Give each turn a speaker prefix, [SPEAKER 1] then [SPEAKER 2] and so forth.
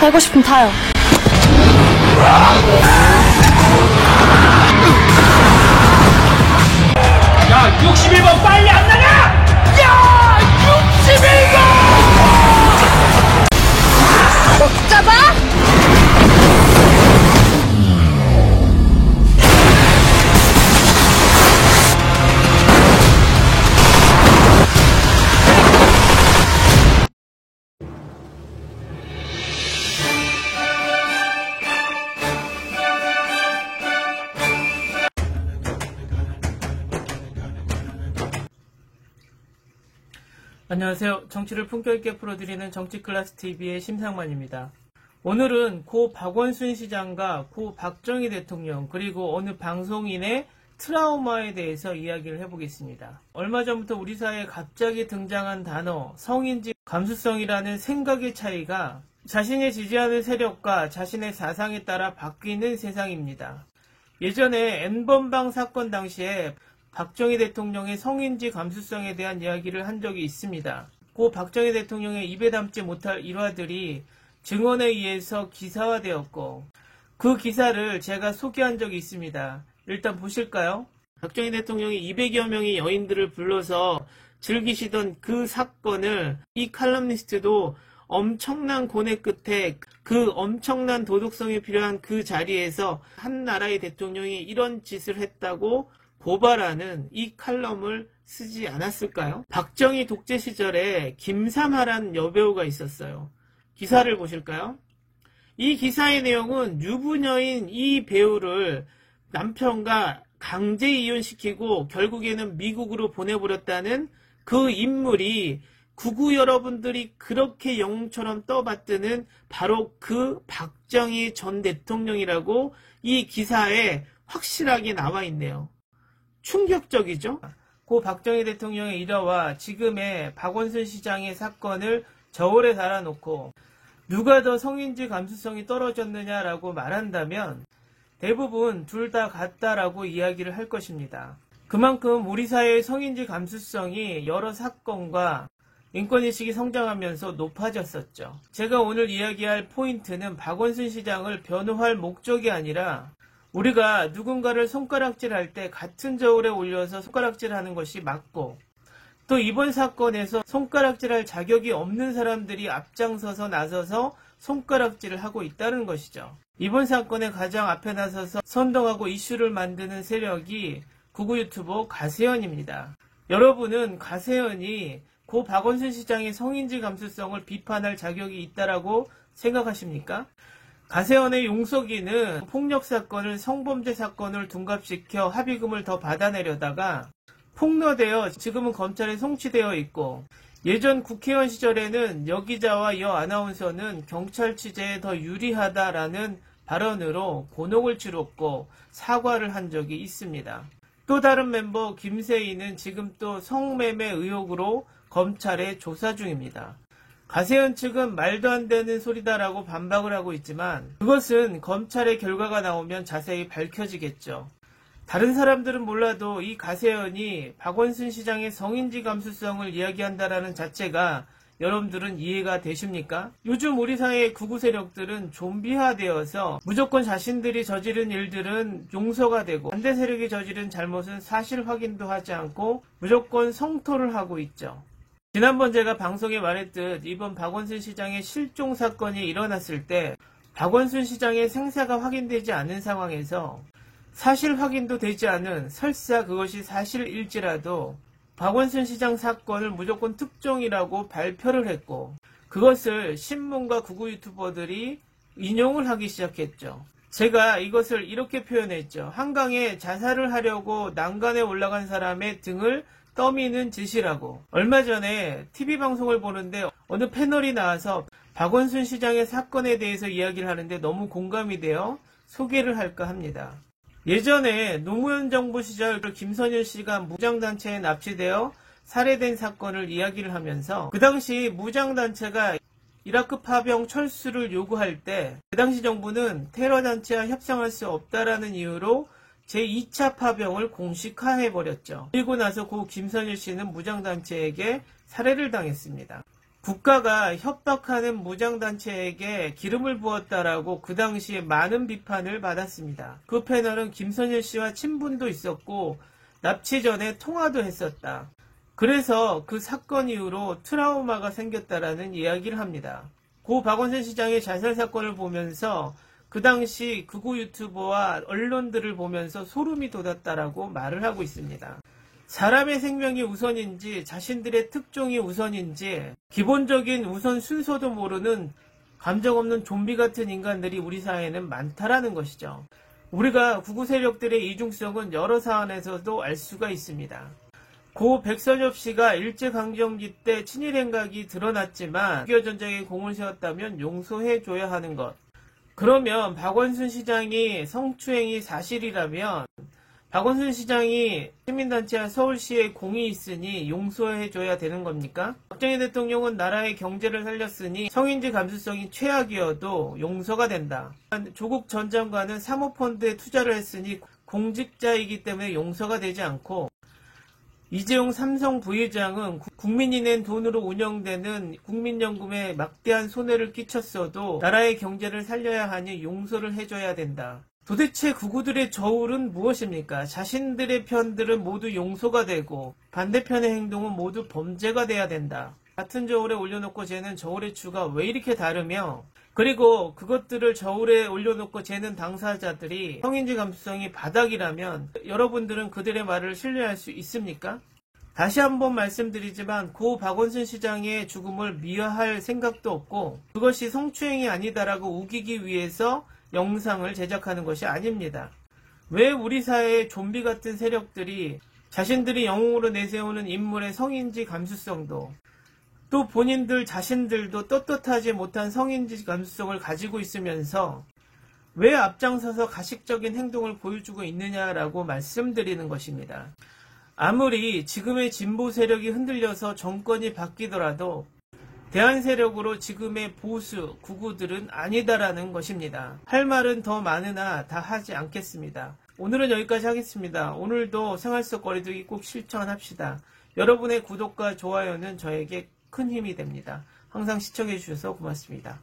[SPEAKER 1] 살고 싶으면 타요.
[SPEAKER 2] 야, 61번 빨리 안 나가! 야, 61번!
[SPEAKER 1] 잡아!
[SPEAKER 3] 안녕하세요. 정치를 품격 있게 풀어드리는 정치클래스TV의 심상만입니다. 오늘은 고 박원순 시장과 고 박정희 대통령 그리고 어느 방송인의 트라우마에 대해서 이야기를 해보겠습니다. 얼마 전부터 우리 사회에 갑자기 등장한 단어 성인지 감수성이라는 생각의 차이가 자신의 지지하는 세력과 자신의 사상에 따라 바뀌는 세상입니다. 예전에 N번방 사건 당시에 박정희 대통령의 성인지 감수성에 대한 이야기를 한 적이 있습니다. 고 박정희 대통령의 입에 담지 못할 일화들이 증언에 의해서 기사화되었고 그 기사를 제가 소개한 적이 있습니다. 일단 보실까요? 박정희 대통령이 200여 명의 여인들을 불러서 즐기시던 그 사건을 이 칼럼니스트도 엄청난 고뇌 끝에 그 엄청난 도덕성이 필요한 그 자리에서 한 나라의 대통령이 이런 짓을 했다고 고발하는 이 칼럼을 쓰지 않았을까요? 박정희 독재 시절에 김삼하란 여배우가 있었어요. 기사를 보실까요? 이 기사의 내용은 유부녀인 이 배우를 남편과 강제 이혼시키고 결국에는 미국으로 보내버렸다는 그 인물이 구구 여러분들이 그렇게 영웅처럼 떠받드는 바로 그 박정희 전 대통령이라고 이 기사에 확실하게 나와 있네요. 충격적이죠? 고 박정희 대통령의 일화와 지금의 박원순 시장의 사건을 저울에 달아놓고 누가 더 성인지 감수성이 떨어졌느냐라고 말한다면 대부분 둘 다 같다라고 이야기를 할 것입니다. 그만큼 우리 사회의 성인지 감수성이 여러 사건과 인권의식이 성장하면서 높아졌었죠. 제가 오늘 이야기할 포인트는 박원순 시장을 변호할 목적이 아니라 우리가 누군가를 손가락질할 때 같은 저울에 올려서 손가락질하는 것이 맞고 또 이번 사건에서 손가락질할 자격이 없는 사람들이 앞장서서 나서서 손가락질을 하고 있다는 것이죠. 이번 사건에 가장 앞에 나서서 선동하고 이슈를 만드는 세력이 구구 유튜버 가세현입니다. 여러분은 가세현이 고 박원순 시장의 성인지 감수성을 비판할 자격이 있다라고 생각하십니까? 가세현의 용석이는 폭력사건을 성범죄 사건을 둔갑시켜 합의금을 더 받아내려다가 폭로되어 지금은 검찰에 송치되어 있고 예전 국회의원 시절에는 여 기자와 여 아나운서는 경찰 취재에 더 유리하다라는 발언으로 곤혹을 치렀고 사과를 한 적이 있습니다. 또 다른 멤버 김세희는 지금 또 성매매 의혹으로 검찰에 조사 중입니다. 가세현 측은 말도 안 되는 소리다라고 반박을 하고 있지만 그것은 검찰의 결과가 나오면 자세히 밝혀지겠죠. 다른 사람들은 몰라도 이 가세현이 박원순 시장의 성인지 감수성을 이야기한다라는 자체가 여러분들은 이해가 되십니까? 요즘 우리 사회의 극우 세력들은 좀비화되어서 무조건 자신들이 저지른 일들은 용서가 되고 반대 세력이 저지른 잘못은 사실 확인도 하지 않고 무조건 성토를 하고 있죠. 지난번 제가 방송에 말했듯 이번 박원순 시장의 실종 사건이 일어났을 때 박원순 시장의 생사가 확인되지 않은 상황에서 사실 확인도 되지 않은 설사 그것이 사실일지라도 박원순 시장 사건을 무조건 특종이라고 발표를 했고 그것을 신문과 구구 유튜버들이 인용을 하기 시작했죠. 제가 이것을 이렇게 표현했죠. 한강에 자살을 하려고 난간에 올라간 사람의 등을 떠미는 짓이라고. 얼마 전에 TV방송을 보는데 어느 패널이 나와서 박원순 시장의 사건에 대해서 이야기를 하는데 너무 공감이 되어 소개를 할까 합니다. 예전에 노무현 정부 시절 김선일 씨가 무장단체에 납치되어 살해된 사건을 이야기를 하면서 그 당시 무장단체가 이라크 파병 철수를 요구할 때 그 당시 정부는 테러단체와 협상할 수 없다라는 이유로 제2차 파병을 공식화해버렸죠. 그리고 나서 고 김선일 씨는 무장단체에게 살해를 당했습니다. 국가가 협박하는 무장단체에게 기름을 부었다라고 그 당시에 많은 비판을 받았습니다. 그 패널은 김선일 씨와 친분도 있었고 납치 전에 통화도 했었다. 그래서 그 사건 이후로 트라우마가 생겼다라는 이야기를 합니다. 고 박원순 시장의 자살 사건을 보면서 그 당시 극우 유튜버와 언론들을 보면서 소름이 돋았다라고 말을 하고 있습니다. 사람의 생명이 우선인지 자신들의 특종이 우선인지 기본적인 우선 순서도 모르는 감정 없는 좀비 같은 인간들이 우리 사회에는 많다라는 것이죠. 우리가 극우 세력들의 이중성은 여러 사안에서도 알 수가 있습니다. 고 백선엽 씨가 일제강점기 때 친일 행각이 드러났지만 6.25 전쟁에 공을 세웠다면 용서해줘야 하는 것. 그러면 박원순 시장이 성추행이 사실이라면 박원순 시장이 시민단체와 서울시에 공이 있으니 용서해줘야 되는 겁니까? 박정희 대통령은 나라의 경제를 살렸으니 성인지 감수성이 최악이어도 용서가 된다. 조국 전 장관은 사모펀드에 투자를 했으니 공직자이기 때문에 용서가 되지 않고 이재용 삼성 부회장은 국민이 낸 돈으로 운영되는 국민연금에 막대한 손해를 끼쳤어도 나라의 경제를 살려야 하니 용서를 해줘야 된다. 도대체 극우들의 저울은 무엇입니까? 자신들의 편들은 모두 용서가 되고 반대편의 행동은 모두 범죄가 돼야 된다. 같은 저울에 올려놓고 재는 저울의 추가 왜 이렇게 다르며 그리고 그것들을 저울에 올려놓고 재는 당사자들이 성인지 감수성이 바닥이라면 여러분들은 그들의 말을 신뢰할 수 있습니까? 다시 한번 말씀드리지만 고 박원순 시장의 죽음을 미화할 생각도 없고 그것이 성추행이 아니다라고 우기기 위해서 영상을 제작하는 것이 아닙니다. 왜 우리 사회의 좀비 같은 세력들이 자신들이 영웅으로 내세우는 인물의 성인지 감수성도 또 본인들 자신들도 떳떳하지 못한 성인지 감수성을 가지고 있으면서 왜 앞장서서 가식적인 행동을 보여주고 있느냐라고 말씀드리는 것입니다. 아무리 지금의 진보 세력이 흔들려서 정권이 바뀌더라도 대한 세력으로 지금의 보수, 극우들은 아니다라는 것입니다. 할 말은 더 많으나 다 하지 않겠습니다. 오늘은 여기까지 하겠습니다. 오늘도 생활 속 거리두기 꼭 실천합시다. 여러분의 구독과 좋아요는 저에게 큰 힘이 됩니다. 항상 시청해 주셔서 고맙습니다.